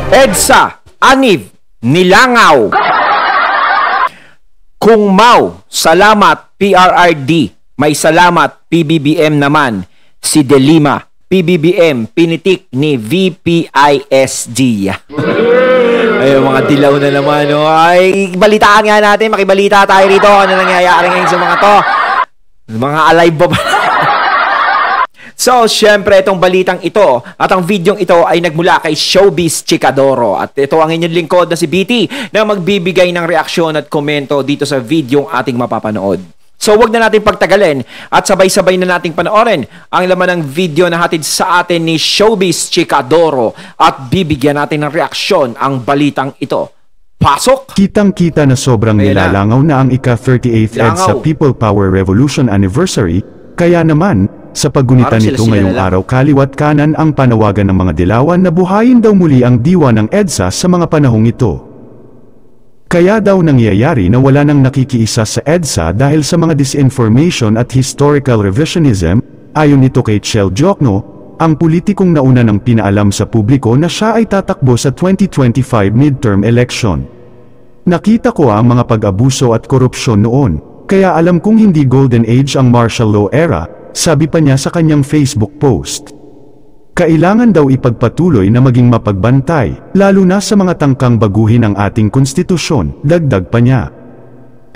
EDSA, Aniv, nilangaw. Kung mau, salamat PRRD, may salamat PBBM naman. Si De Lima, PBBM, pinitik ni VPISD. Ay, mga dilaw na naman. No? Ay, balitaan nga natin, makibalita tayo rito. Ano nangyayari ngayon sa mga to? Mga alive ba ba? So, syempre, itong balitang ito at ang videong ito ay nagmula kay Showbiz Chikadoro. At ito ang inyong lingkod na si BT na magbibigay ng reaksyon at komento dito sa videong ating mapapanood. So, wag na natin pagtagalin at sabay-sabay na nating panoorin ang laman ng video na hatid sa atin ni Showbiz Chikadoro at bibigyan natin ng reaksyon ang balitang ito. Pasok! Kitang-kita na sobrang nilalangaw na ang ika-38th EDSA People Power Revolution Anniversary, kaya naman, sa paggunita nito ngayong araw kaliwat kanan ang panawagan ng mga dilawan na buhayin daw muli ang diwa ng EDSA sa mga panahong ito. Kaya daw nangyayari na wala nang nakikiisa sa EDSA dahil sa mga disinformation at historical revisionism, ayon nito kay Chel Jokno, ang politikong nauna ng pinaalam sa publiko na siya ay tatakbo sa 2025 midterm election. Nakita ko ang mga pag-abuso at korupsyon noon, kaya alam kong hindi golden age ang martial law era, sabi pa niya sa kanyang Facebook post. Kailangan daw ipagpatuloy na maging mapagbantay, lalo na sa mga tangkang baguhin ang ating konstitusyon, dagdag pa niya.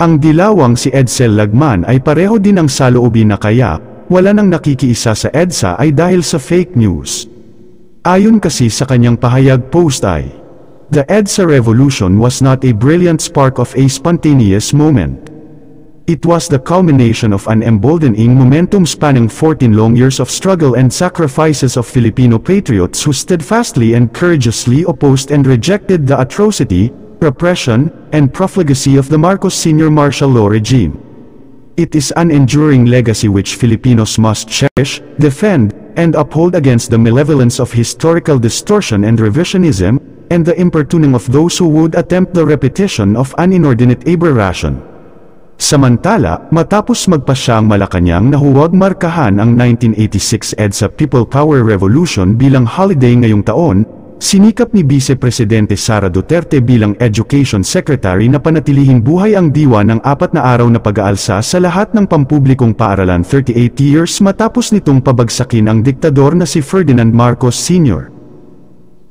Ang dilawang si Edsel Lagman ay pareho din ang saloobin na kaya, wala nang nakikiisa sa EDSA ay dahil sa fake news. Ayon kasi sa kanyang pahayag post ay, "The EDSA revolution was not a brilliant spark of a spontaneous moment. It was the culmination of an emboldening momentum spanning 14 long years of struggle and sacrifices of Filipino patriots who steadfastly and courageously opposed and rejected the atrocity, repression, and profligacy of the Marcos Sr. martial law regime. It is an enduring legacy which Filipinos must cherish, defend, and uphold against the malevolence of historical distortion and revisionism, and the importuning of those who would attempt the repetition of an inordinate aberration." Samantala, matapos magpasya ang Malacanang na huwag markahan ang 1986 EDSA People Power Revolution bilang holiday ngayong taon, sinikap ni Vice Presidente Sara Duterte bilang Education Secretary na panatilihing buhay ang diwa ng 4 na araw na pag-aalsa sa lahat ng pampublikong paaralan 38 years matapos nitong pabagsakin ang diktador na si Ferdinand Marcos Sr.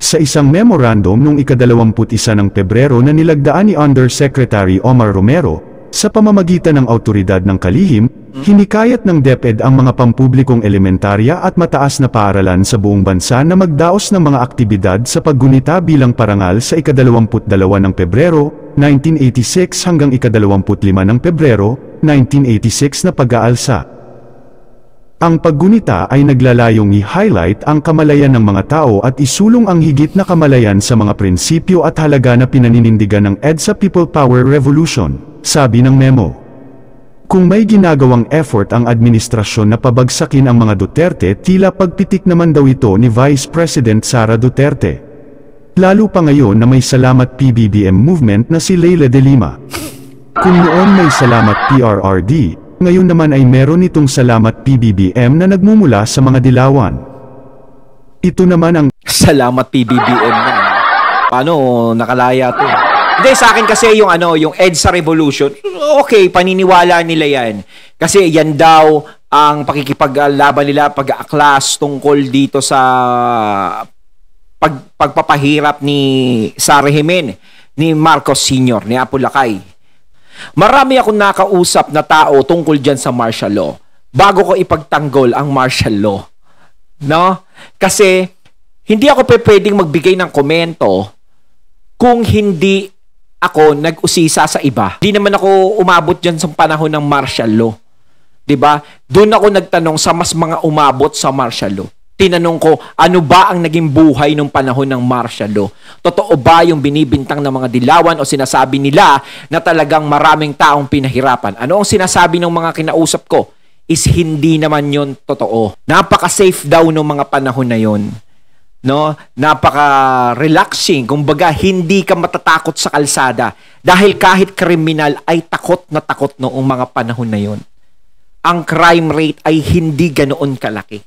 Sa isang memorandum noong ika-21 ng Pebrero na nilagdaan ni Undersecretary Omar Romero, sa pamamagitan ng Awtoridad ng Kalihim, hinikayat ng DepEd ang mga pampublikong elementarya at mataas na paaralan sa buong bansa na magdaos ng mga aktibidad sa paggunita bilang parangal sa ika-22 ng Pebrero, 1986 hanggang ika-25 ng Pebrero, 1986 na pag-aalsa. Ang paggunita ay naglalayong i-highlight ang kamalayan ng mga tao at isulong ang higit na kamalayan sa mga prinsipyo at halaga na pinaninindigan ng EDSA People Power Revolution, sabi ng memo. Kung may ginagawang effort ang administrasyon na pabagsakin ang mga Duterte, tila pagpitik naman daw ito ni Vice President Sara Duterte. Lalo pa ngayon na may salamat PBBM movement na si Leila de Lima. Kung noon may salamat PRRD, ngayon naman ay meron itong salamat PBBM na nagmumula sa mga dilawan. Ito naman ang salamat PBBM na. Paano nakalaya to? Hindi, sa akin kasi yung yung EDSA Revolution, okay, paniniwala nila yan. Kasi yan daw ang pakikipaglaban nila, pag-aaklas tungkol dito sa pagpapahirap sa rehimen ni Marcos Sr., ni Apo Lakay. Marami akong nakausap na tao tungkol dyan sa martial law bago ko ipagtanggol ang martial law. No? Kasi hindi ako pwedeng magbigay ng komento kung hindi ako nag-usisa sa iba. Hindi naman ako umabot dyan sa panahon ng martial law. 'Di ba? Doon ako nagtanong sa mas mga umabot sa martial law. Tinanong ko, ano ba ang naging buhay nung panahon ng martial law? Totoo ba yung binibintang ng mga dilawan o sinasabi nila na talagang maraming taong pinahirapan? Ano ang sinasabi ng mga kinausap ko? Is hindi naman yon totoo. Napaka-safe daw nung mga panahon na yon. No? Napaka-relaxing. Kumbaga, hindi ka matatakot sa kalsada. Dahil kahit kriminal ay takot na takot noong mga panahon na yon. Ang crime rate ay hindi ganoon kalaki.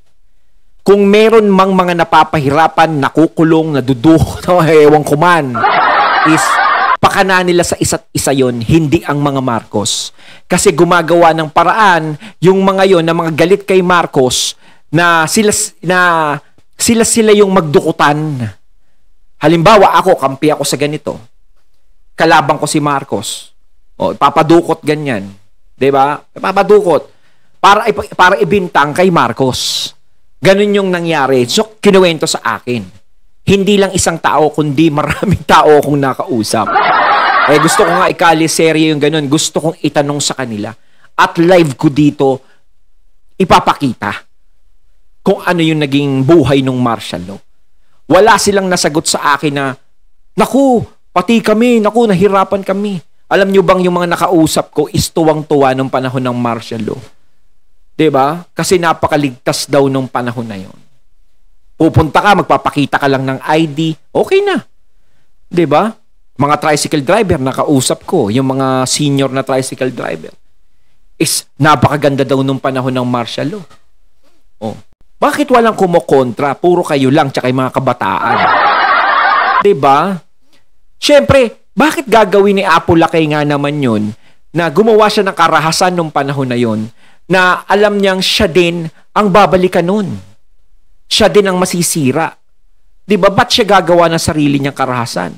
kung meron mang mga napapahirapan, nakukulong, nadudukot, ewan ko man, is pakana nila sa isa't isa yon, hindi ang mga Marcos. Kasi gumagawa ng paraan yung mga yon na mga galit kay Marcos na sila yung magdukutan. Halimbawa, ako, kampi ako sa ganito. Kalabang ko si Marcos. O, papadukot ganyan. 'Di ba? Papadukot. Para ibintang kay Marcos. Ganun yung nangyari. So, kinuwento sa akin. Hindi lang isang tao, kundi maraming tao akong nakausap. Gusto ko nga ikali-serye yung ganun. Gusto kong itanong sa kanila. At live ko dito, ipapakita kung ano yung naging buhay ng martial law. Wala silang nasagot sa akin na, naku, pati kami, naku, nahirapan kami. Alam nyo bang yung mga nakausap ko is tuwang-tuwa nung panahon ng martial law? 'Di ba? Kasi napakaligtas daw nung panahon na yon. Pupunta ka, magpapakita ka lang ng ID, okay na. 'Di ba? Mga tricycle driver nakausap ko, yung mga senior na tricycle driver, is napakaganda daw nung panahon ng martial law. Oh. Bakit walang kumokontra? Puro kayo lang tsaka yung mga kabataan. 'Di ba? Siyempre, bakit gagawin ni Apo Lakay nga naman yun na gumawa siya ng karahasan nung panahon na yon na alam niyang siya din ang babalikan nun. Siya din ang masisira. Di ba? Ba't siya gagawa ng sarili niyang karahasan?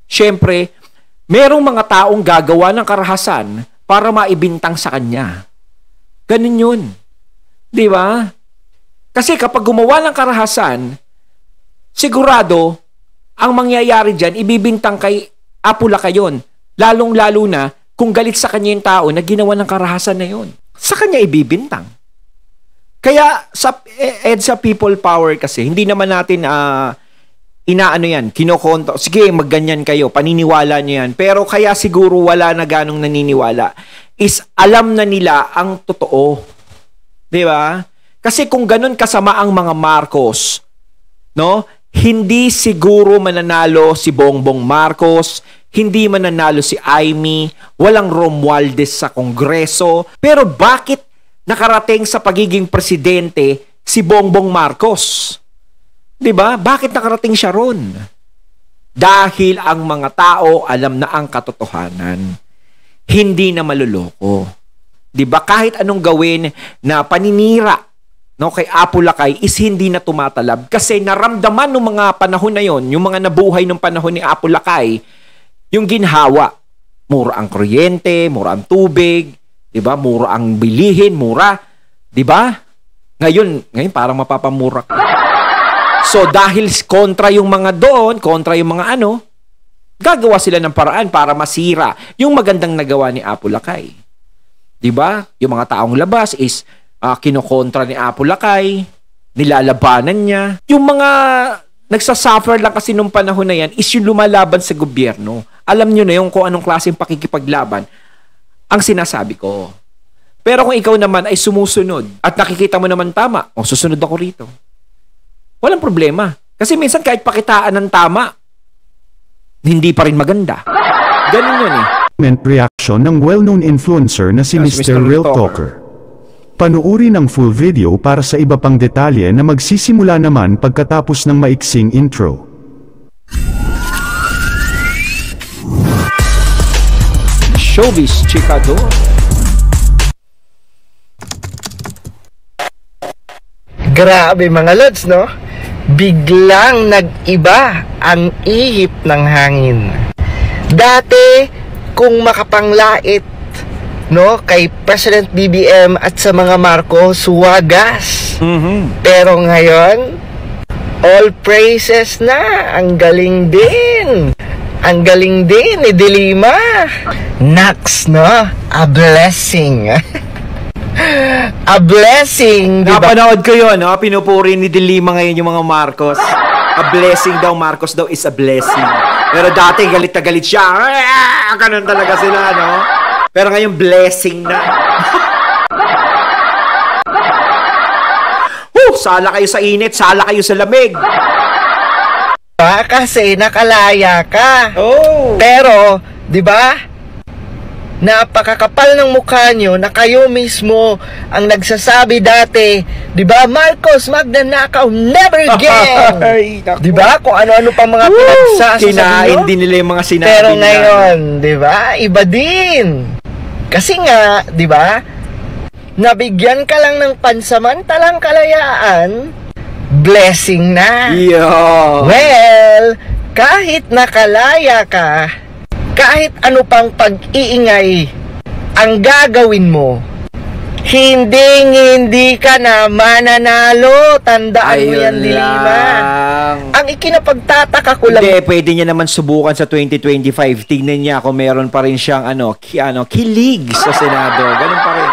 Siyempre, merong mga taong gagawa ng karahasan para maibintang sa kanya. Ganun yun. Di ba? Kasi kapag gumawa ng karahasan, sigurado, ang mangyayari dyan, ibibintang kay Apo Lakay yun. Lalong-lalo na kung galit sa kanya yung tao na ginawa ng karahasan na yun. Sa kanya ibibintang. Kaya sa people power kasi, hindi naman natin inaano yan, kinokonto. Sige, magganyan kayo, paniniwala nyo yan. Pero kaya siguro wala na ganong naniniwala is alam na nila ang totoo. Di ba? Kasi kung ganun kasama ang mga Marcos, no? Hindi siguro mananalo si Bongbong Marcos, hindi mananalo si Amy, walang Romualdez sa Kongreso. Pero bakit nakarating sa pagiging presidente si Bongbong Marcos? 'Di ba? Bakit nakarating siya ron? Dahil ang mga tao alam na ang katotohanan. Hindi na maluloko. 'Di ba? Kahit anong gawin na paninira kay Apo Lakay is hindi na tumatalab kasi naramdaman ng mga panahon na yon, yung mga nabuhay ng panahon ni Apo Lakay, yung ginhawa. Mura ang kuryente, mura ang tubig, 'di ba? Mura ang bilihin, mura, 'di ba? Ngayon parang mapapamura ka. So dahil kontra yung mga doon, kontra yung mga gagawa sila ng paraan para masira yung magandang nagawa ni Apo Lakay. 'Di ba? Yung mga taong labas is kinokontra ni Apo Lakay, nilalabanan niya. Yung mga nagsasuffer lang kasi nung panahon na yan is yung lumalaban sa gobyerno. Alam nyo na yung kung anong klaseng pakikipaglaban ang sinasabi ko. Pero kung ikaw naman ay sumusunod at nakikita mo naman tama, susunod ako rito. Walang problema. Kasi minsan kahit pakitaan ng tama, hindi pa rin maganda. Ganun yun eh. Reaction ng well-known influencer na si Mr. Real Talker. Panuuri ng full video para sa iba pang detalye na magsisimula naman pagkatapos ng maiksing intro. Showbiz Chikado. Grabe mga lods, no? Biglang nag-iba ang ihip ng hangin. Dati, kung makapanglait, no, kay President BBM at sa mga Marcos, wagas. Pero ngayon, all praises na. Ang galing din. Ang galing din ni Dilima. Nax, no? A blessing. A blessing. Diba? Napanood ko yun, no? Pinupuri ni Dilima ngayon yung mga Marcos. A blessing daw, Marcos daw is a blessing. Pero dati galit na galit siya. Ganun talaga sila, no? Pero ngayon blessing na. Sala kayo sa init, sala kayo sa lamig. Kasi nakalaya ka. Pero, 'di ba? napakakapal ng mukha nyo na kayo mismo ang nagsasabi dati, di ba, Marcos, magnanakaw, never again! Di ba? Kung ano-ano pa mga pinagsasabi Kinain nyo. din nila yung mga sinabi Pero nila. ngayon, di ba, iba din. Kasi nga, di ba, nabigyan ka lang ng pansamantalang kalayaan, blessing na. Yo. Well, kahit nakalaya ka, kahit ano pang pag-iingay ang gagawin mo, hindi ka na mananalo. Tandaan mo yan, Dilima. Ang ikinapagtataka ko lang... Hindi, pwede niya naman subukan sa 2025. Tingnan niya kung meron pa rin siyang kilig sa Senado. Ganun pa rin.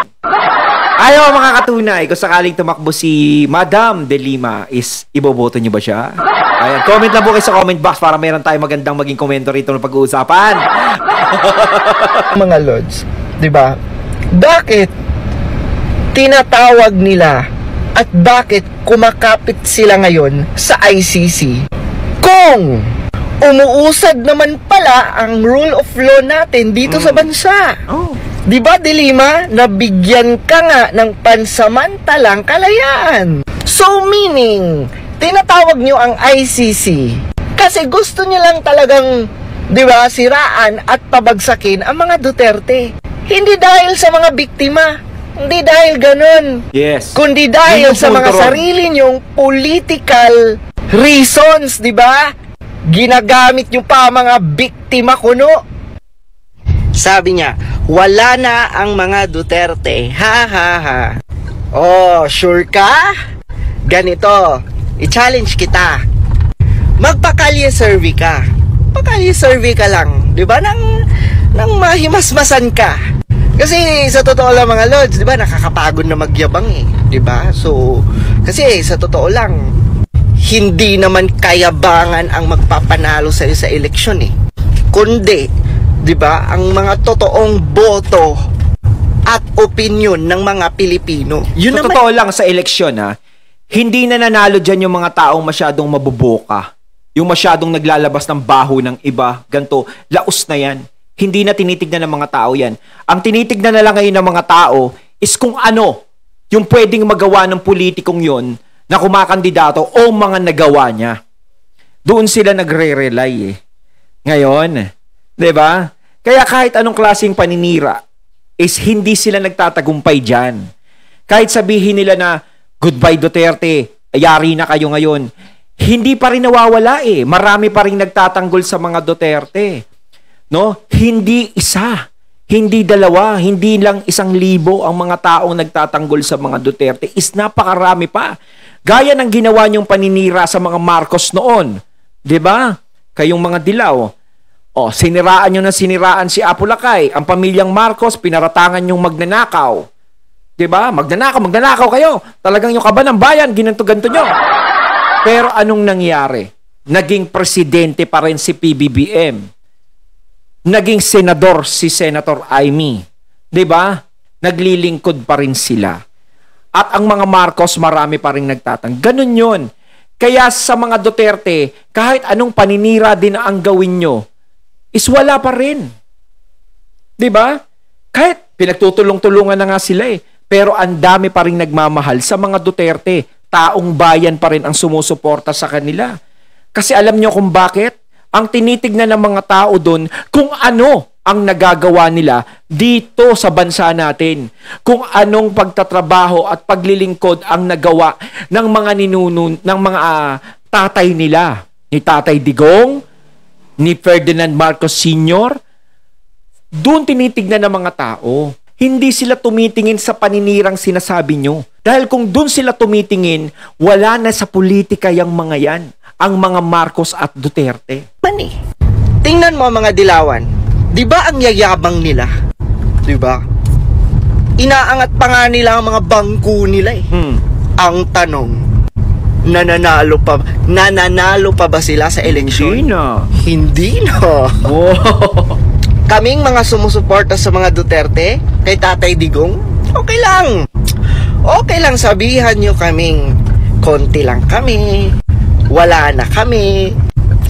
Ayaw, makakatunay. Kung sakaling tumakbo si Madam De Lima, iboboto niyo ba siya? Ayan, comment lang po kayo sa comment box para meron tayong magandang maging komento rito ng pag-uusapan. Mga Lods, di ba? Bakit tinatawag nila at bakit kumakapit sila ngayon sa ICC? Kung umuusad naman pala ang rule of law natin dito sa bansa. Oh. Di ba, Dilima, nabigyan ka nga ng pansamantalang kalayaan? So meaning, tinatawag nyo ang ICC kasi gusto nyo lang talagang, di ba, siraan at pabagsakin ang mga Duterte. Hindi dahil sa mga biktima, hindi dahil ganun, Yes. kundi dahil Yun yung sa mga punto ron. sarili nyong political reasons, di ba? Ginagamit nyo pa mga biktima kuno. Sabi niya, wala na ang mga Duterte. Ha ha ha. Oh, sure ka? Ganito, i-challenge kita. Magpakalye survey ka. Pakalye survey ka lang, 'di ba? Nang mahimasmasan ka. Kasi sa totoo lang mga Lods, 'di ba, nakakapagod na magyabang eh, 'di ba? So, kasi sa totoo lang, hindi naman kayabangan ang magpapanalo sa sa eleksyon eh. Kundi 'di ba, ang mga totoong boto at opinion ng mga Pilipino. Yun Sa naman. totoo lang sa eleksyon hindi na nanalo dyan yung mga taong masyadong mabuboka. Yung masyadong naglalabas ng baho ng iba. Ganto, laos na yan. Hindi na tinitignan ng mga tao yan. Ang tinitignan na lang ngayon ng mga tao is kung ano yung pwedeng magawa ng politikong yon na kumakandidato o mga nagawa niya. Doon sila nagre-rely eh. Ngayon, 'di ba? Kaya kahit anong klaseng paninira is hindi sila nagtatagumpay diyan. Kahit sabihin nila na goodbye Duterte, ayari na kayo ngayon, hindi pa rin nawawala eh. Marami pa rin nagtatanggol sa mga Duterte. No? Hindi isa, hindi dalawa, hindi lang 1,000 ang mga taong nagtatanggol sa mga Duterte. Is napakarami pa. Gaya ng ginawa niyong paninira sa mga Marcos noon. 'Di ba? Kayong mga dilaw. Oh, siniraan nyo na siniraan si Apo Lakay. Ang pamilyang Marcos, pinaratangan yung magnanakaw. Diba? Magnanakaw kayo. Talagang yung kaba ng bayan, ginanto-ganto nyo. Pero anong nangyari? Naging presidente pa rin si PBBM. Naging senador si Senator Amy. Diba? Naglilingkod pa rin sila. At ang mga Marcos, marami pa rin nagtatang. Ganun yun. Kaya sa mga Duterte, kahit anong paninira din ang gawin nyo, is wala pa rin. 'Di ba? Kahit pinagtutulong-tulungan na nga sila eh. Pero ang dami pa rin nagmamahal sa mga Duterte. Taong bayan pa rin ang sumusuporta sa kanila. Kasi alam nyo kung bakit? Ang tinitignan ng mga tao doon kung ano ang nagagawa nila dito sa bansa natin. Kung anong pagtatrabaho at paglilingkod ang nagawa ng mga ng mga tatay nila. Ni Tatay Digong, ni Ferdinand Marcos Sr., doon tinitignan ng mga tao. Hindi sila tumitingin sa paninirang sinasabi nyo. Dahil kung doon sila tumitingin, wala na sa politika yung mga yan. Ang mga Marcos at Duterte. Mani, tingnan mo mga dilawan. Di ba ang yayabang nila? Di ba? Inaangat pa nga nila ang mga bangko nila eh. Ang tanong, nananalo pa ba sila sa eleksyon? Hindi na. Oh. Kaming mga sumusuporta sa mga Duterte, kay Tatay Digong, okay lang. Okay lang sabihan nyo kaming konti lang kami, wala na kami.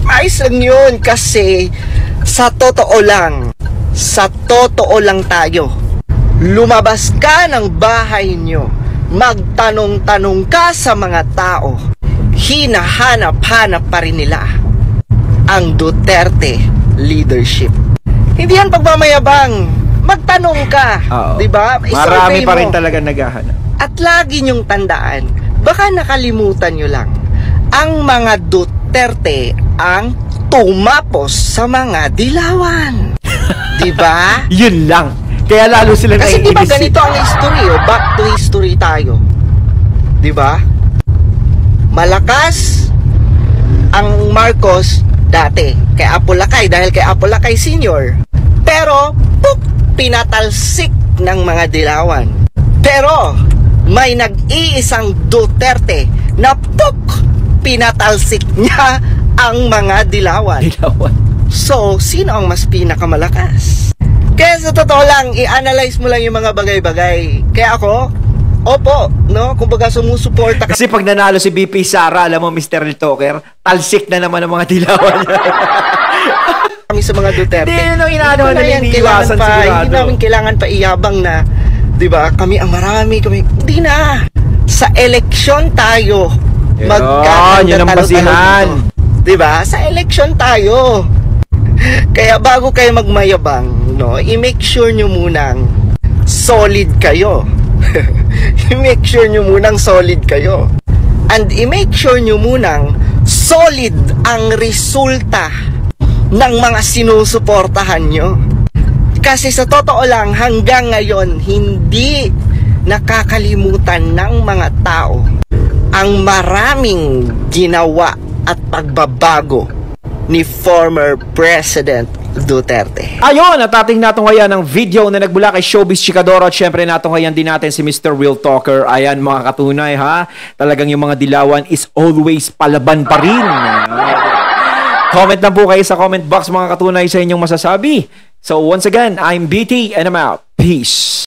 Ayos lang yun kasi sa totoo lang, Sa totoo lang tayo, lumabas ka ng bahay nyo, magtanong-tanong ka sa mga tao, hinahanap-hanap pa rin nila ang Duterte leadership. Hindi yan pagmamayabang. Magtanong ka, di ba? Marami pa rin talaga naghahanap. At lagi niyong tandaan, baka nakalimutan nyo lang, ang mga Duterte ang tumapos sa mga dilawan. Di ba? Yun lang. Kaya lalo sila kasi di ba naiinis. ganito ang history, back to history tayo. Di ba? Malakas ang Marcos dati kay Apolacay dahil kay Apolacay Sr. Pero pinatalsik ng mga dilawan. Pero may nag-iisang Duterte na pinatalsik niya ang mga dilawan. So, sino ang mas pinakamalakas? Kaya sa totoo lang, i-analyze mo lang yung mga bagay-bagay. Kaya ako, opo, no? Kumbaga sumusuporta Kasi pag nanalo si BP Sara, alam mo, Mr. Talker, talsik na naman ang mga dilawan niya. kami sa mga Duterte. Hindi, yun ang inaano na iniiwasan sigurado. Hindi namin kailangan pa iyabang na, di ba, kami ang marami, kami, hindi na. Sa eleksyon tayo, yun ang basihan. Di ba? Sa eleksyon tayo. Kaya bago kayo magmayabang, no, i-make sure nyo munang solid kayo. I-make sure nyo munang solid kayo. And i-make sure nyo munang solid ang resulta ng mga sinusuportahan nyo. Kasi sa totoo lang, hanggang ngayon, hindi nakakalimutan ng mga tao ang maraming ginawa at pagbabago ni former President Duterte. Ayun, at ating natunghayan ng video na nagbula kay Showbiz Chikadoro at syempre natunghayan din natin si Mr. Real Talker. Ayan mga katunay ha, talagang yung mga dilawan is always palaban pa rin. Comment na po kayo sa comment box mga katunay sa inyong masasabi. So once again, I'm BT and I'm out. Peace.